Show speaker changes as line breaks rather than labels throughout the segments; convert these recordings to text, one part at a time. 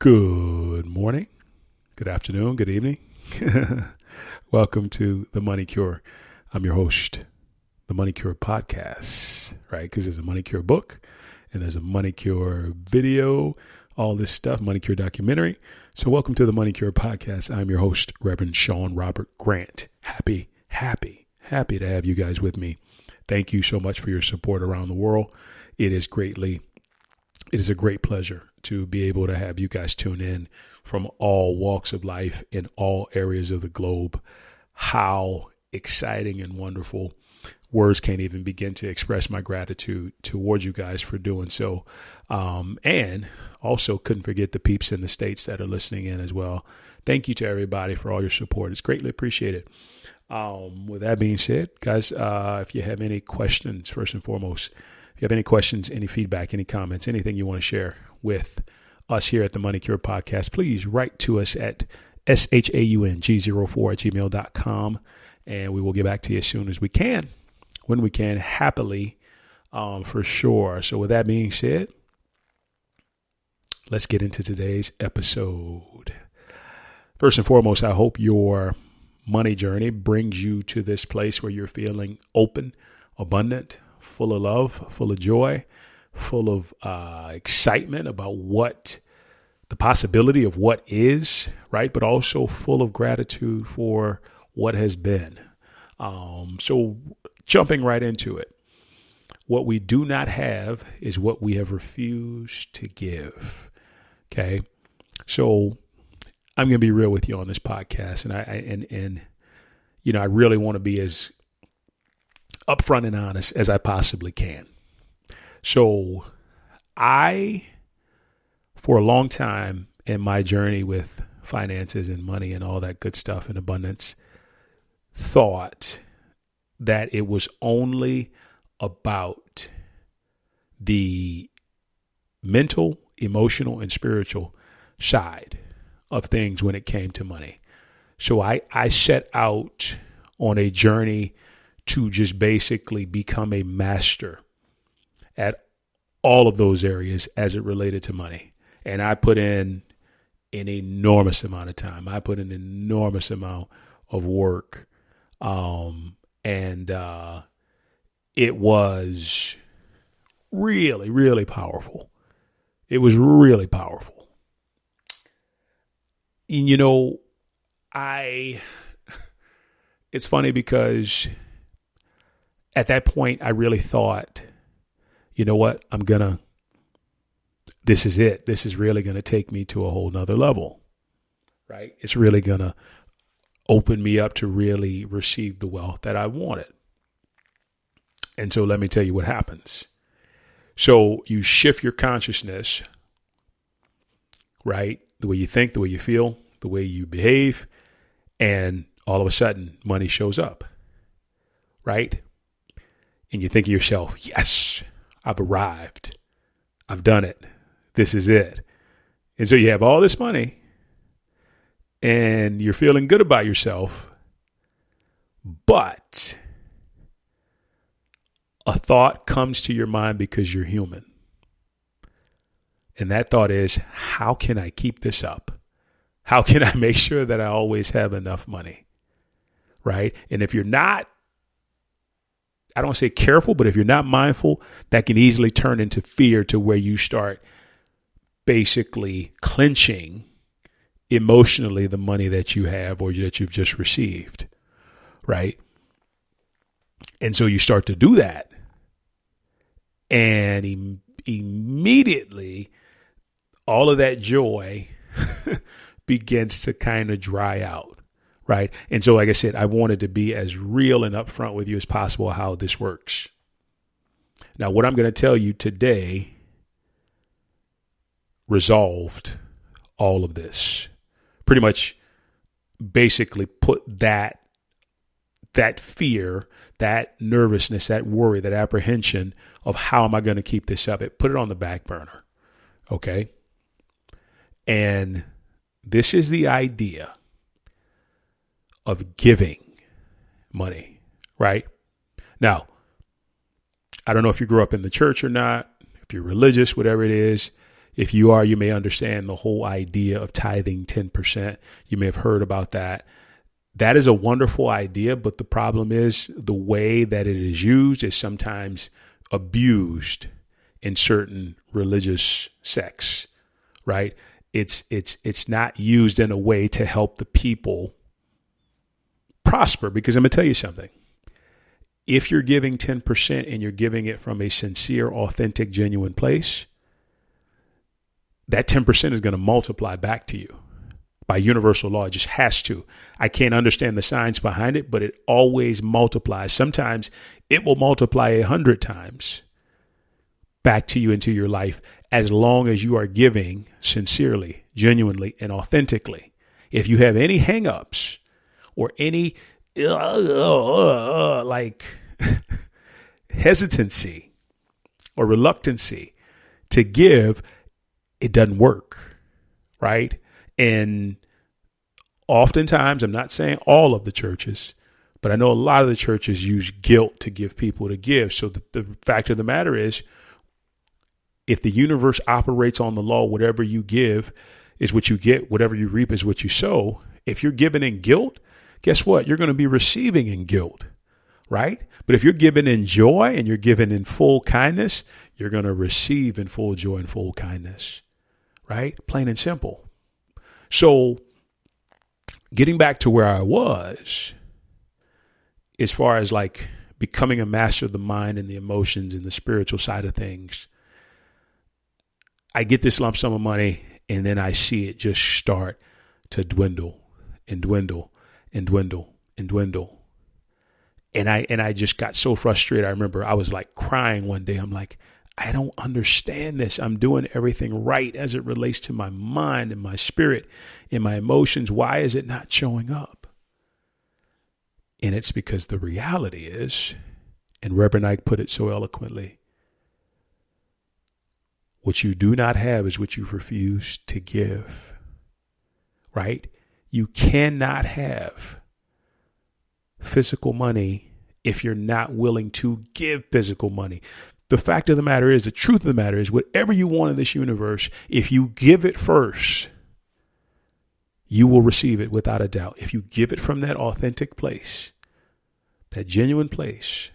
Good morning, good afternoon, good evening. Welcome to The Money Cure. I'm your host, The Money Cure Podcast, right? Because there's a Money Cure book and there's a Money Cure video, all this stuff, Money Cure documentary. So welcome to The Money Cure Podcast. I'm your host, Reverend Sean Robert Grant. Happy to have you guys with me. Thank you so much for your support around the world. It is a great pleasure to be able to have you guys tune in from all walks of life in all areas of the globe. How exciting and wonderful. Words can't even begin to express my gratitude towards you guys for doing so. And also couldn't forget the peeps in the States that are listening in as well. Thank you to everybody for all your support. It's greatly appreciated. With that being said, guys, if you have any questions, first and foremost, if you have any questions, any feedback, any comments, anything you want to share with us here at the Money Cure Podcast, please write to us at shaung04@gmail.com, and we will get back to you as soon as we can, when we can, happily, for sure. So with that being said, let's get into today's episode. First and foremost, I hope your money journey brings you to this place where you're feeling open, abundant, full of love, full of joy, full of excitement about what the possibility of what is, right? But also full of gratitude for what has been. So jumping right into it, what we do not have is what we have refused to give. Okay. So I'm going to be real with you on this podcast. And I really want to be as upfront and honest as I possibly can. So I, for a long time in my journey with finances and money and all that good stuff and abundance, thought that it was only about the mental, emotional, and spiritual side of things when it came to money. So I set out on a journey to just basically become a master at all of those areas as it related to money. And I put in an enormous amount of time. I put in an enormous amount of work. It was really, really powerful. It was really powerful. And, it's funny because at that point, I really thought, you know what, this is it. This is really going to take me to a whole nother level, right? It's really going to open me up to really receive the wealth that I wanted. And so let me tell you what happens. So you shift your consciousness, right? The way you think, the way you feel, the way you behave, and all of a sudden money shows up, right? And you think to yourself, yes, I've arrived. I've done it. This is it. And so you have all this money and you're feeling good about yourself, but a thought comes to your mind because you're human. And that thought is, how can I keep this up? How can I make sure that I always have enough money? Right? And if you're not, I don't say careful, but if you're not mindful, that can easily turn into fear to where you start basically clenching emotionally the money that you have or that you've just received, right? And so you start to do that. And immediately all of that joy begins to kind of dry out. Right. And so, like I said, I wanted to be as real and upfront with you as possible how this works. Now, what I'm going to tell you today resolved all of this. Pretty much basically put that fear, that nervousness, that worry, that apprehension of how am I going to keep this up? Put it on the back burner. Okay. And this is the idea of giving money, right? Now, I don't know if you grew up in the church or not, if you're religious, whatever it is, If you are, you may understand the whole idea of tithing 10%. You may have heard about that. That is a wonderful idea, but the problem is the way that it is used is sometimes abused in certain religious sects, right? It's not used in a way to help the people prosper, because I'm going to tell you something. If you're giving 10% and you're giving it from a sincere, authentic, genuine place, that 10% is going to multiply back to you by universal law. It just has to. I can't understand the science behind it, but it always multiplies. Sometimes it will multiply 100 times back to you into your life, as long as you are giving sincerely, genuinely, and authentically. If you have any hangups or any like hesitancy or reluctancy to give, it doesn't work, right? And oftentimes, I'm not saying all of the churches, but I know a lot of the churches use guilt to give people to give. So the fact of the matter is, if the universe operates on the law, whatever you give is what you get, whatever you reap is what you sow. If you're giving in guilt, guess what? You're going to be receiving in guilt, right? But if you're giving in joy and you're giving in full kindness, you're going to receive in full joy and full kindness, right? Plain and simple. So getting back to where I was, as far as like becoming a master of the mind and the emotions and the spiritual side of things, I get this lump sum of money and then I see it just start to dwindle and dwindle and dwindle and dwindle. And I just got so frustrated. I remember I was like crying one day. I'm like, I don't understand this. I'm doing everything right as it relates to my mind and my spirit and my emotions. Why is it not showing up? And it's because the reality is, and Reverend Ike put it so eloquently, what you do not have is what you've refused to give, right? You cannot have physical money if you're not willing to give physical money. The fact of the matter is, the truth of the matter is, whatever you want in this universe, if you give it first, you will receive it without a doubt. If you give it from that authentic place, that genuine place,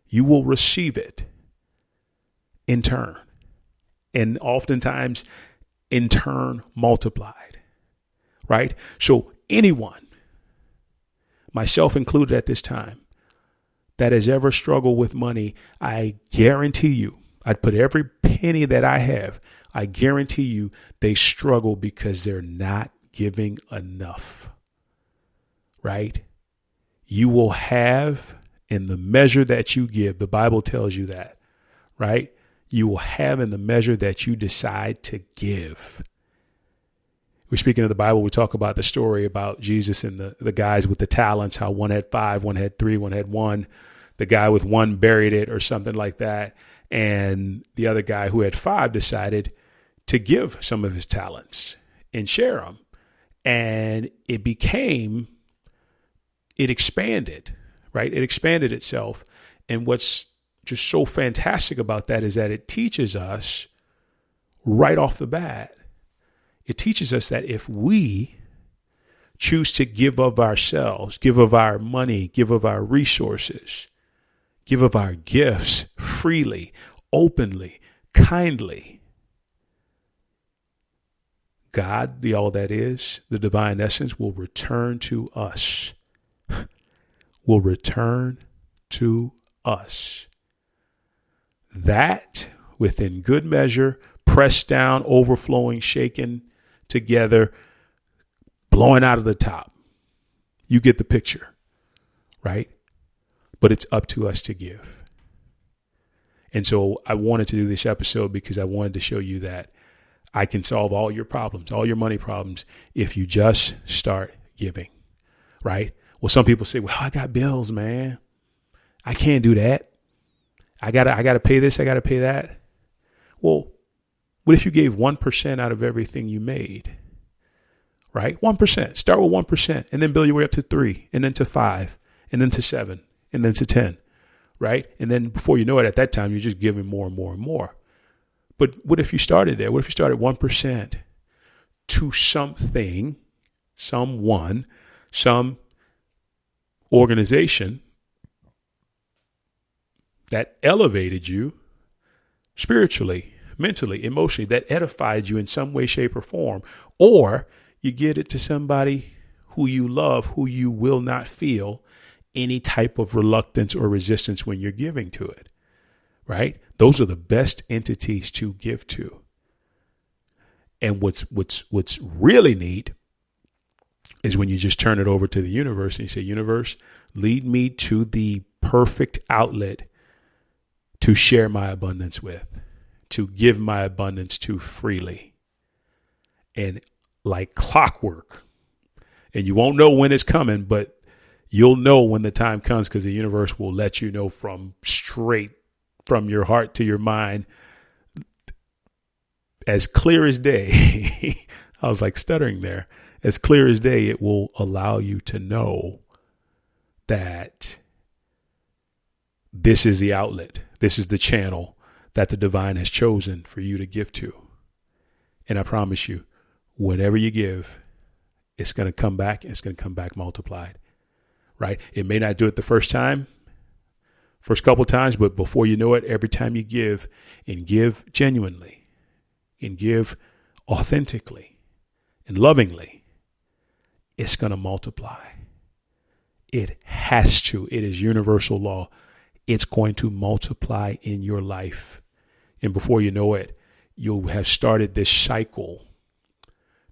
you will receive it in turn. And oftentimes in turn multiplied, right? So anyone, myself included at this time, that has ever struggled with money, I guarantee you, I'd put every penny that I have, I guarantee you they struggle because they're not giving enough, right? You will have in the measure that you give. The Bible tells you that, right? You will have in the measure that you decide to give. We're speaking of the Bible. We talk about the story about Jesus and the guys with the talents, how one had 5, one had 3, one had 1. The guy with 1 buried it or something like that. And the other guy who had 5 decided to give some of his talents and share them. And it expanded, right? It expanded itself. And what's just so fantastic about that is that it teaches us right off the bat. It teaches us that if we choose to give of ourselves, give of our money, give of our resources, give of our gifts freely, openly, kindly, God, the all that is, the divine essence, will return to us. Will return to us. That, within good measure, pressed down, overflowing, shaken together, blowing out of the top. You get the picture, right? But it's up to us to give. And so I wanted to do this episode because I wanted to show you that I can solve all your problems, all your money problems, if you just start giving, right? Well, some people say, well, I got bills, man. I can't do that. I gotta pay this. I gotta pay that. Well, what if you gave 1% out of everything you made, right? 1%. Start with 1% and then build your way up to 3 and then to 5 and then to 7 and then to 10, right? And then before you know it, at that time, you're just giving more and more and more. But what if you started there? What if you started 1% to something, someone, some organization that elevated you spiritually, mentally, emotionally, that edified you in some way, shape, or form? Or you get it to somebody who you love, who you will not feel any type of reluctance or resistance when you're giving to it, right? Those are the best entities to give to. And what's really neat is when you just turn it over to the universe and you say, universe, lead me to the perfect outlet to share my abundance with, to give my abundance to freely. And like clockwork, and you won't know when it's coming, but you'll know when the time comes, because the universe will let you know from straight from your heart to your mind, as clear as day. I was like stuttering there. As clear as day, it will allow you to know that this is the outlet. This is the channel that the divine has chosen for you to give to. And I promise you, whatever you give, it's going to come back. It's going to come back multiplied, right? It may not do it the first time, first couple of times, but before you know it, every time you give, and give genuinely, and give authentically and lovingly, it's going to multiply. It has to. It is universal law. It's going to multiply in your life. And before you know it, you'll have started this cycle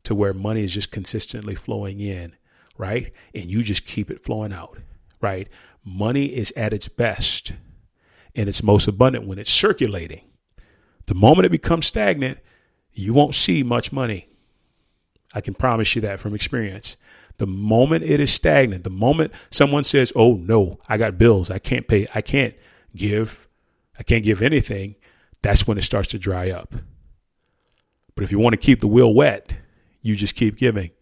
to where money is just consistently flowing in, right? And you just keep it flowing out, right? Money is at its best and its most abundant when it's circulating. The moment it becomes stagnant, you won't see much money. I can promise you that from experience. The moment it is stagnant, the moment someone says, oh no, I got bills, I can't pay, I can't give anything, that's when it starts to dry up. But if you want to keep the wheel wet, you just keep giving.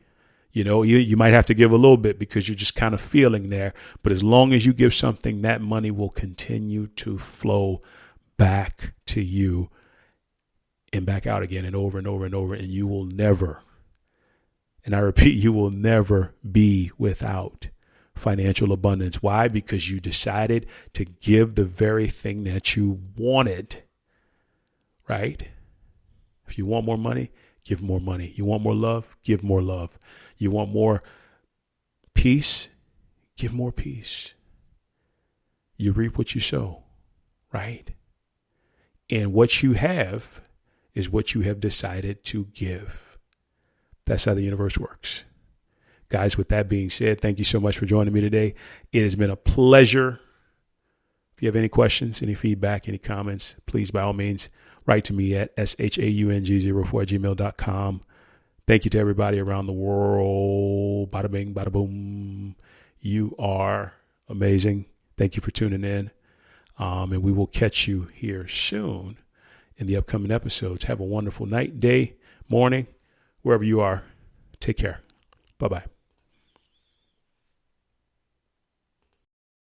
You know, you might have to give a little bit because you're just kind of feeling there. But as long as you give something, that money will continue to flow back to you and back out again and over and over and over. And you will never, and I repeat, you will never be without financial abundance. Why? Because you decided to give the very thing that you wanted, right? If you want more money, give more money. You want more love? Give more love. You want more peace? Give more peace. You reap what you sow, right? And what you have is what you have decided to give. That's how the universe works. Guys, with that being said, thank you so much for joining me today. It has been a pleasure. If you have any questions, any feedback, any comments, please, by all means, write to me at shaung04@gmail.com. Thank you to everybody around the world. Bada bing, bada boom. You are amazing. Thank you for tuning in. And we will catch you here soon in the upcoming episodes. Have a wonderful night, day, morning, wherever you are. Take care. Bye-bye.